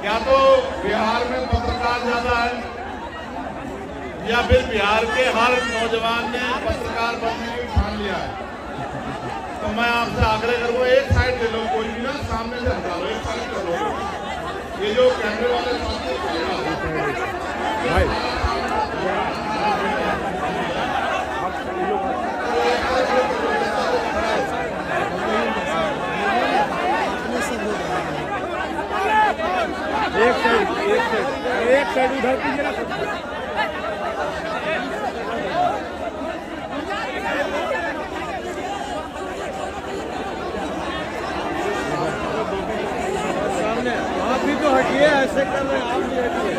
या तो बिहार में पत्रकार ज्यादा है या फिर बिहार के हर नौजवान ने पत्रकार बनने की ठान लिया है। तो मैं आपसे आग्रह करूंगा, एक साइड ले लो, कोई भी ना सामने से हटा लो, एक साइड कर लो। ये जो कैमरे वाले साथी एक साइड उधर कीजिए ना। सामने आप भी तो हटिए, ऐसे कर रहे हैं, आप भी हटिए।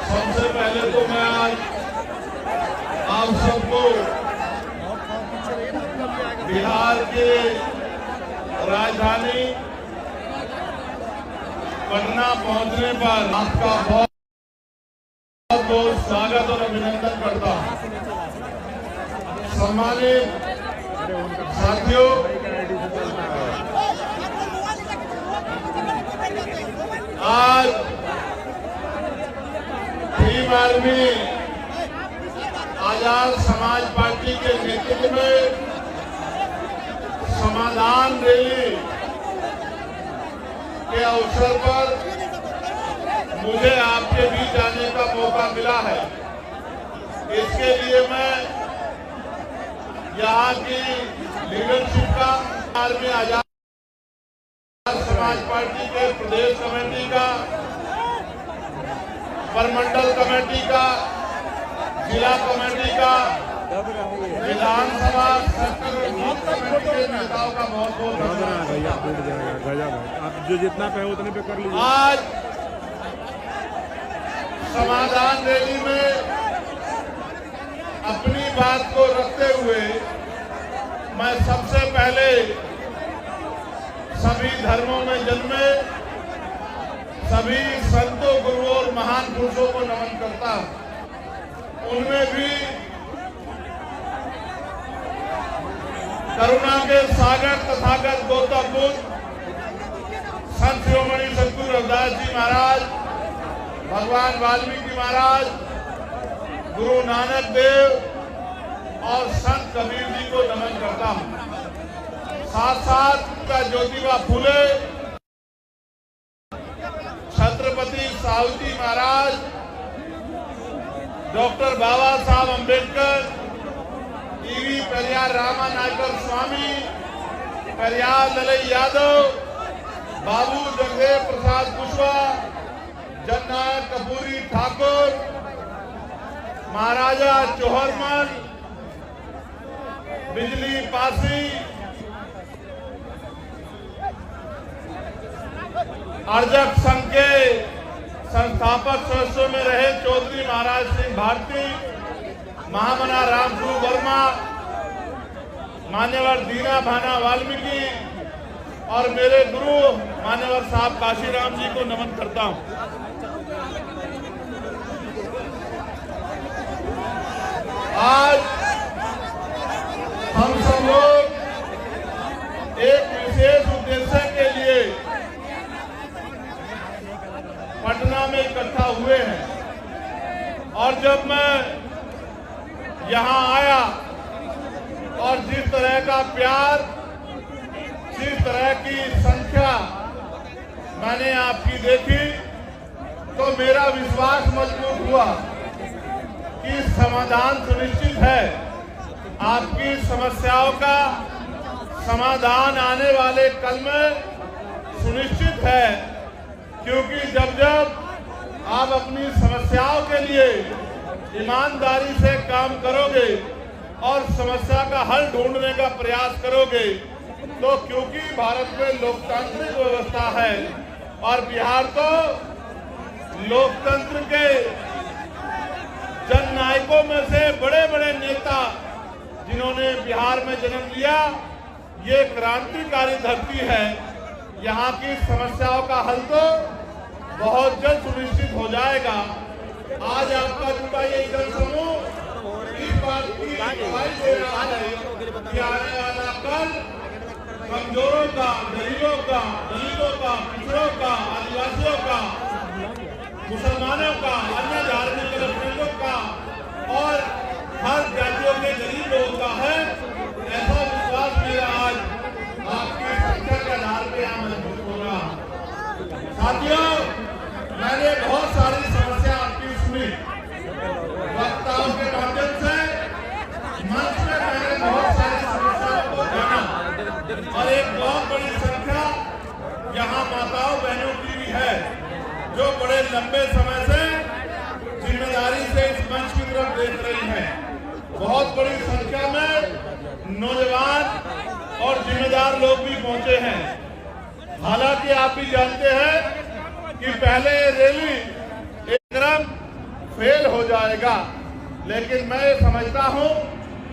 सबसे पहले तो मैं आज आप सबको बिहार के राजधानी पटना पहुंचने पर आपका बहुत बहुत स्वागत और अभिनंदन करता हूं। सम्मानित साथियों, आज भीम आर्मी आजाद समाज पार्टी के नेतृत्व में समाधान रैली के अवसर पर मुझे आपके बीच आने का मौका मिला है। इसके लिए मैं यहाँ की लीडरशिप का, आर्मी आजाद समाज पार्टी के प्रदेश कमेटी का, परमंडल कमेटी का, जिला कमेटी का, विधानसभा कमेटी के नेताओं का बहुत बहुत धन्यवाद। आप जो जितना पे उतने पे कर लीजिए। आज समाधान रैली में अपनी बात को रखते हुए मैं सबसे पहले सभी धर्मों में जन्मे सभी संतों, गुरुओं और महान पुरुषों को नमन करता हूं। उनमें भी करुणा के सागर तथागत गौतम बुद्ध, संत शिरोमणि सद्गुरु रविदास जी महाराज, भगवान वाल्मीकि महाराज, गुरु नानक देव और संत कबीर जी को नमन करता हूं। साथ साथ का ज्योतिबा फूले, छत्रपति साहूजी महाराज, डॉक्टर बाबा साहब अम्बेडकर, ईवी पेरियार रामानायकर स्वामी, पेरियार ललई यादव, बाबू जगदेव प्रसाद कुशवाहा, जननायक कपूरी ठाकुर, महाराजा चौहरमल, बिजली पासी, अर्जक संघ के संस्थापक सदस्यों में रहे चौधरी महाराज सिंह भारती, महामना रामस्वरूप वर्मा, मान्यवर दीना भाना वाल्मीकि और मेरे गुरु मान्यवर साहब काशीराम जी को नमन करता हूं। आज हम सब लोग एक विशेष उद्देश्य के लिए पटना में इकट्ठा हुए हैं और जब मैं यहां आया और जिस तरह का प्यार, जिस तरह की संख्या मैंने आपकी देखी तो मेरा विश्वास मजबूत हुआ कि समाधान सुनिश्चित है। आपकी समस्याओं का समाधान आने वाले कल में सुनिश्चित है, क्योंकि जब जब आप अपनी समस्याओं के लिए ईमानदारी से काम करोगे और समस्या का हल ढूंढने का प्रयास करोगे तो क्योंकि भारत में लोकतांत्रिक व्यवस्था है और बिहार तो लोकतंत्र के जननायकों में से बड़े बड़े नेता जिन्होंने बिहार में जन्म लिया, ये क्रांतिकारी धरती है। यहाँ की समस्याओं का हल तो बहुत जल्द सुनिश्चित हो जाएगा। आज आपका जुटा ये जनसमूह इस बात की गवाही दे रहा है कि आने वाला कल कमजोरों का, गरीबों का, दलितों का, पिछड़ों का, आदिवासियों का, मुसलमानों का, अन्य धार्मिक अल्पसंख्यकों का और हर जातियों के गरीब लोगों का है। ऐसा विश्वास मेरा आज आपकी संख्या के आधार पर यहाँ मजबूत होगा। साथियों, मैंने बहुत सारी समस्या आपकी सुनी, वक्ताओं के माध्यम से मंच में मैंने बहुत सारी समस्याओं को जाना और एक बहुत बड़ी संख्या यहाँ माताओं बहनों की भी है जो बड़े लंबे समय से जिम्मेदारी से इस मंच की तरफ देख रही हैं। बहुत बड़ी संख्या में नौजवान और जिम्मेदार लोग भी पहुंचे हैं। हालांकि आप भी जानते हैं कि पहले ये रैली एकदम फेल हो जाएगा, लेकिन मैं समझता हूं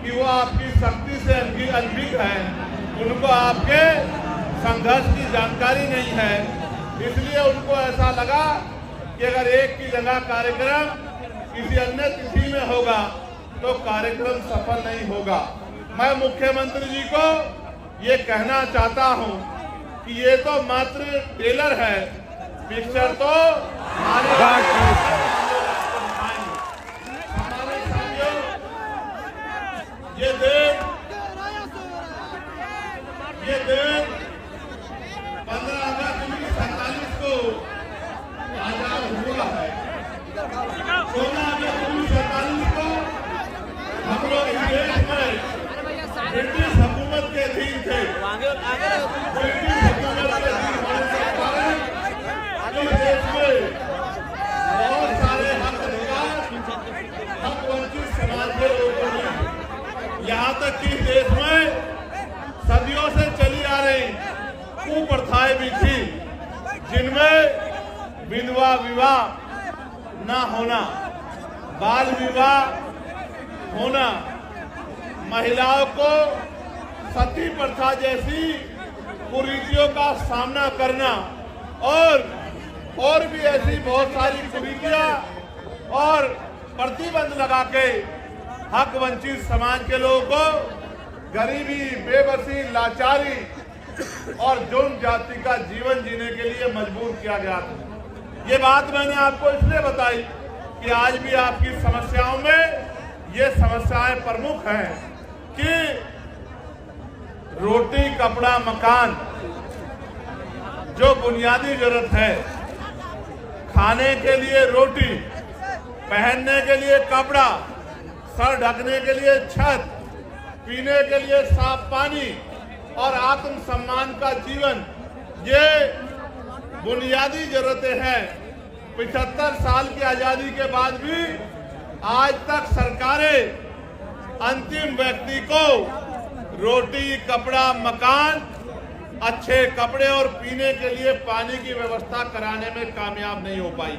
कि वो आपकी शक्ति से अनभिज्ञ है, उनको आपके संघर्ष की जानकारी नहीं है, इसलिए उनको ऐसा लगा कि अगर एक की जगह कार्यक्रम किसी अन्य तिथि में होगा तो कार्यक्रम सफल नहीं होगा। मैं मुख्यमंत्री जी को ये कहना चाहता हूं कि ये तो मात्र ट्रेलर है, पिक्चर तो हमारे ये देश 15 अगस्त 1947 को आजाद हुआ है। 16 अगस्त 1947 को हम लोग इस देश में ब्रिटिश हुकूमत के अधीन थे। ब्रिटिश हुकूमत के अधीन होने के कारण इस देश में बहुत सारे हक अधिकार हक वंचित समाज के लोगों ने, यहाँ तक कि देश में सदियों से चली आ रही कुप्रथाएं भी थी, जिनमें विधवा विवाह न होना, बाल विवाह होना, महिलाओं को सती प्रथा जैसी कुरीतियों का सामना करना और भी ऐसी बहुत सारी कुरीतियां और प्रतिबंध लगा के हक वंचित समाज के लोगों को गरीबी, बेबसी, लाचारी और जौन जाति का जीवन जीने के लिए मजबूर किया गया था। ये बात मैंने आपको इसलिए बताई कि आज भी आपकी समस्याओं में ये समस्याएं प्रमुख हैं कि रोटी, कपड़ा, मकान जो बुनियादी जरूरत है, खाने के लिए रोटी, पहनने के लिए कपड़ा, सर ढकने के लिए छत, पीने के लिए साफ पानी और आत्म सम्मान का जीवन, ये बुनियादी जरूरतें हैं। 75 साल की आजादी के बाद भी आज तक सरकारें अंतिम व्यक्ति को रोटी, कपड़ा, मकान, अच्छे कपड़े और पीने के लिए पानी की व्यवस्था कराने में कामयाब नहीं हो पाई।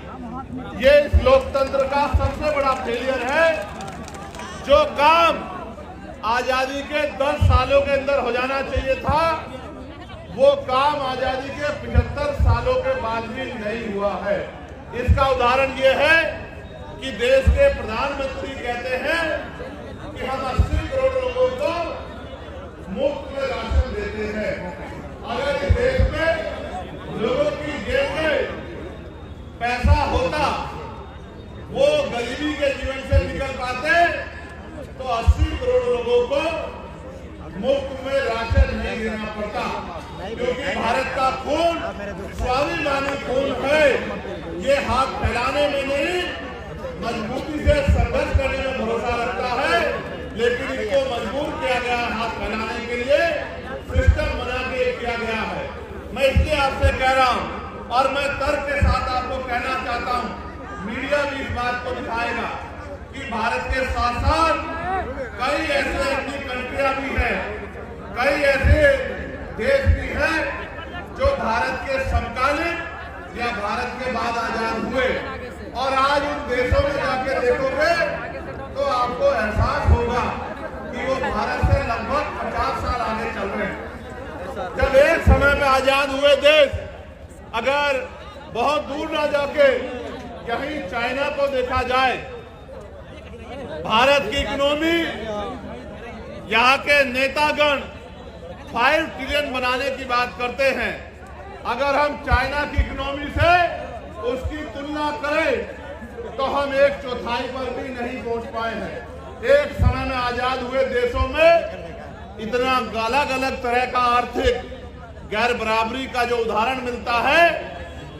ये इस लोकतंत्र का सबसे बड़ा फेलियर है। जो काम आजादी के 10 सालों के अंदर हो जाना चाहिए था, वो काम आजादी के 75 सालों के बाद भी नहीं हुआ है। इसका उदाहरण ये है कि देश के प्रधानमंत्री कहते हैं कि हम 80 करोड़ लोगों को मुफ्त में राशन देते हैं। अगर इस देश में लोगों की जेब में पैसा होता, वो गरीबी के जीवन से निकल पाते, तो 80 करोड़ लोगों को मुफ्त में राशन नहीं देना पड़ता। क्योंकि भारत का खून स्वाभिमानी खून है। ये हाथ फैलाने में नहीं, मजबूती से संघर्ष करने में भरोसा रखता है, लेकिन इसको मजबूर किया गया हाथ फैलाने के लिए, सिस्टम बना के किया गया है। मैं इसलिए आपसे कह रहा हूं और मैं तर्क के साथ आपको कहना चाहता हूं मीडिया भी इस बात को दिखाएगा कि भारत के साथ साथ कई ऐसे अपनी कंट्रियां भी हैं, कई ऐसे देश भी हैं जो भारत के समकालीन या भारत के बाद आजाद हुए, और आज उन देशों में जाके देखोगे तो आपको एहसास होगा कि वो भारत से लगभग 50 साल आगे चल रहे हैं। जब एक समय में आजाद हुए देश अगर बहुत दूर ना जाके कहीं चाइना को देखा जाए, भारत की इकोनॉमी, यहाँ के नेतागण 5 ट्रिलियन बनाने की बात करते हैं। अगर हम चाइना की इकोनॉमी से उसकी तुलना करें तो हम 1/4 पर भी नहीं पहुंच पाए हैं। एक समय में आजाद हुए देशों में इतना अलग अलग तरह का आर्थिक गैर बराबरी का जो उदाहरण मिलता है,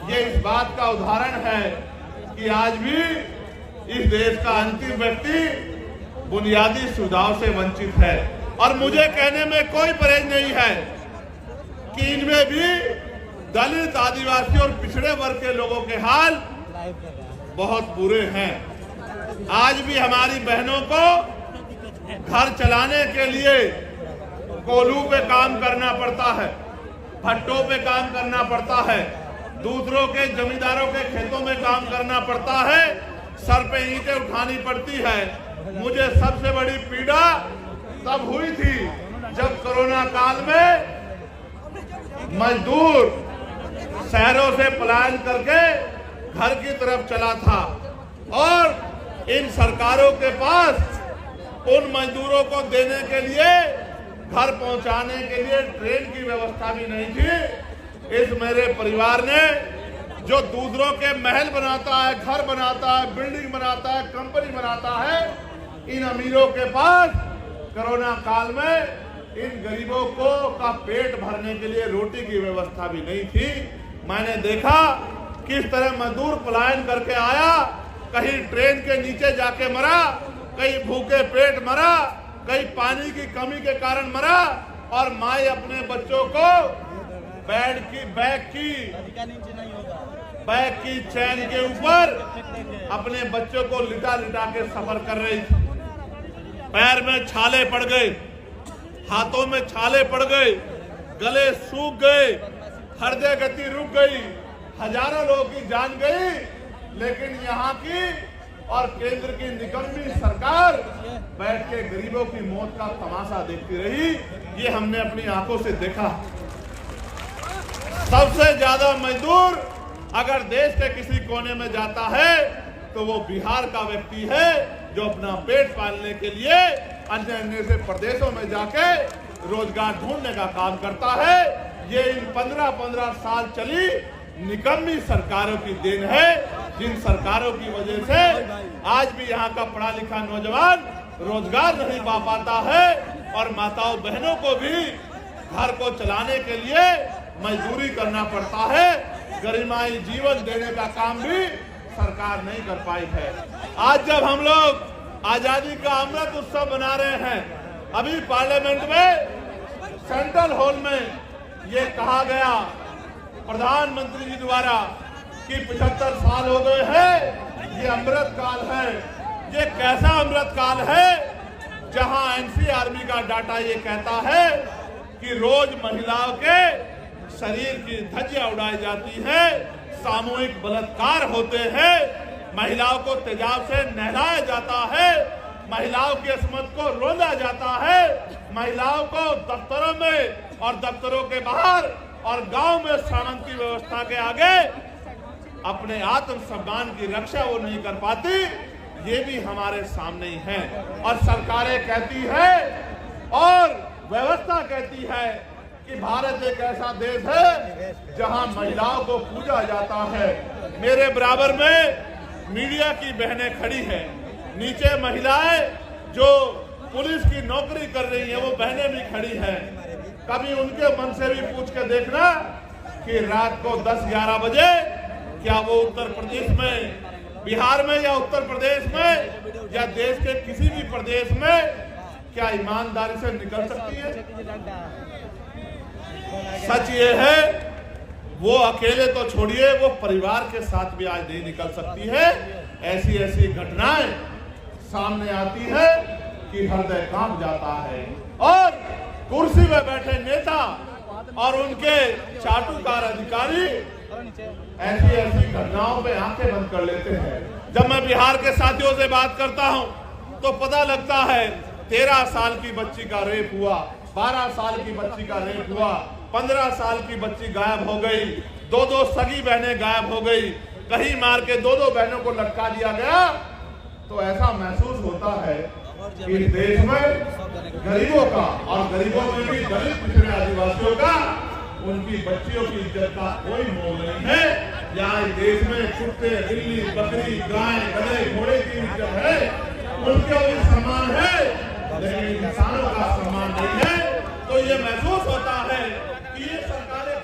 ये इस बात का उदाहरण है कि आज भी इस देश का अंतिम व्यक्ति बुनियादी सुविधाओं से वंचित है। और मुझे कहने में कोई परहेज नहीं है कि इनमें भी दलित, आदिवासी और पिछड़े वर्ग के लोगों के हाल बहुत बुरे हैं। आज भी हमारी बहनों को घर चलाने के लिए कोल्हू पे काम करना पड़ता है, भट्टों पे काम करना पड़ता है, दूसरों के जमींदारों के खेतों में काम करना पड़ता है, सर पे ईंटें उठानी पड़ती है। मुझे सबसे बड़ी पीड़ा तब हुई थी जब कोरोना काल में मजदूर शहरों से पलायन करके घर की तरफ चला था, और इन सरकारों के पास उन मजदूरों को देने के लिए, घर पहुंचाने के लिए ट्रेन की व्यवस्था भी नहीं थी। इस मेरे परिवार ने जो दूसरों के महल बनाता है, घर बनाता है, बिल्डिंग बनाता है, कंपनी बनाता है, इन अमीरों के पास कोरोना काल में इन गरीबों को का पेट भरने के लिए रोटी की व्यवस्था भी नहीं थी। मैंने देखा किस तरह मजदूर पलायन करके आया, कहीं ट्रेन के नीचे जाके मरा, कहीं भूखे पेट मरा, कहीं पानी की कमी के कारण मरा, और माए अपने बच्चों को बैग की चैन के ऊपर अपने बच्चों को लिटा लिटा के सफर कर रही थी। पैर में छाले पड़ गए, हाथों में छाले पड़ गए, गले सूख गए, हृदय गति रुक गई, हजारों लोगों की जान गई। लेकिन यहाँ की और केंद्र की निकम्मी सरकार बैठ के गरीबों की मौत का तमाशा देखती रही। ये हमने अपनी आंखों से देखा। सबसे ज्यादा मजदूर अगर देश के किसी कोने में जाता है तो वो बिहार का व्यक्ति है, जो अपना पेट पालने के लिए अन्य अन्य से प्रदेशों में जाके रोजगार ढूंढने का काम करता है। ये इन 15-15 साल चली निकम्मी सरकारों की देन है, जिन सरकारों की वजह से आज भी यहाँ का पढ़ा लिखा नौजवान रोजगार नहीं पा पाता है, और माताओं बहनों को भी घर को चलाने के लिए मजदूरी करना पड़ता है। गरिमाई जीवन देने का काम भी सरकार नहीं कर पाई है। आज जब हम लोग आजादी का अमृत उत्सव मना रहे हैं, अभी पार्लियामेंट में सेंट्रल हॉल में ये कहा गया प्रधानमंत्री जी द्वारा कि 75 साल हो गए हैं, ये अमृत काल है। ये कैसा अमृत काल है जहां एनसीआरबी का डाटा ये कहता है कि रोज महिलाओं के शरीर की धज्जियां उड़ाई जाती है, सामूहिक बलात्कार होते हैं, महिलाओं को तेजाब से नहलाया जाता है, महिलाओं की अस्मत को रोंदा जाता है, महिलाओं को दफ्तरों में और दफ्तरों के बाहर और गांव में सामंत की व्यवस्था के आगे अपने आत्म सम्मान की रक्षा वो नहीं कर पाती। ये भी हमारे सामने ही है। और सरकारें कहती है और व्यवस्था कहती है कि भारत एक ऐसा देश है जहां महिलाओं को पूजा जाता है। मेरे बराबर में मीडिया की बहनें खड़ी हैं, नीचे महिलाएं जो पुलिस की नौकरी कर रही हैं वो बहनें भी खड़ी हैं। कभी उनके मन से भी पूछ के देखना कि रात को 10-11 बजे क्या वो उत्तर प्रदेश में, बिहार में या उत्तर प्रदेश में या देश के किसी भी प्रदेश में क्या ईमानदारी से निकल सकती है? सच ये है वो अकेले तो छोड़िए, वो परिवार के साथ भी आज नहीं निकल सकती है। ऐसी ऐसी घटनाएं सामने आती है कि हृदय कांप जाता है। और कुर्सी में बैठे नेता और उनके चाटुकार अधिकारी ऐसी ऐसी घटनाओं पे आंखें बंद कर लेते हैं। जब मैं बिहार के साथियों से बात करता हूं तो पता लगता है 13 साल की बच्ची का रेप हुआ, 12 साल की बच्ची का रेप हुआ, 15 साल की बच्ची गायब हो गई, 2 सगी बहनें गायब हो गई, कहीं मार के 2 बहनों को लटका दिया गया। तो ऐसा महसूस होता है कि देश में गरीबों का, और गरीबों में भी दलित पिछड़े आदिवासियों का, उनकी बच्चियों की इज्जत का कोई मोल नहीं है। यहाँ देश में कुत्ते, बिल्ली, बकरी, गाय, गधे, घोड़े की इज्जत है, उनका भी सम्मान है, लेकिन इंसानों का सम्मान नहीं है। तो ये महसूस होता है कि ये सरकारें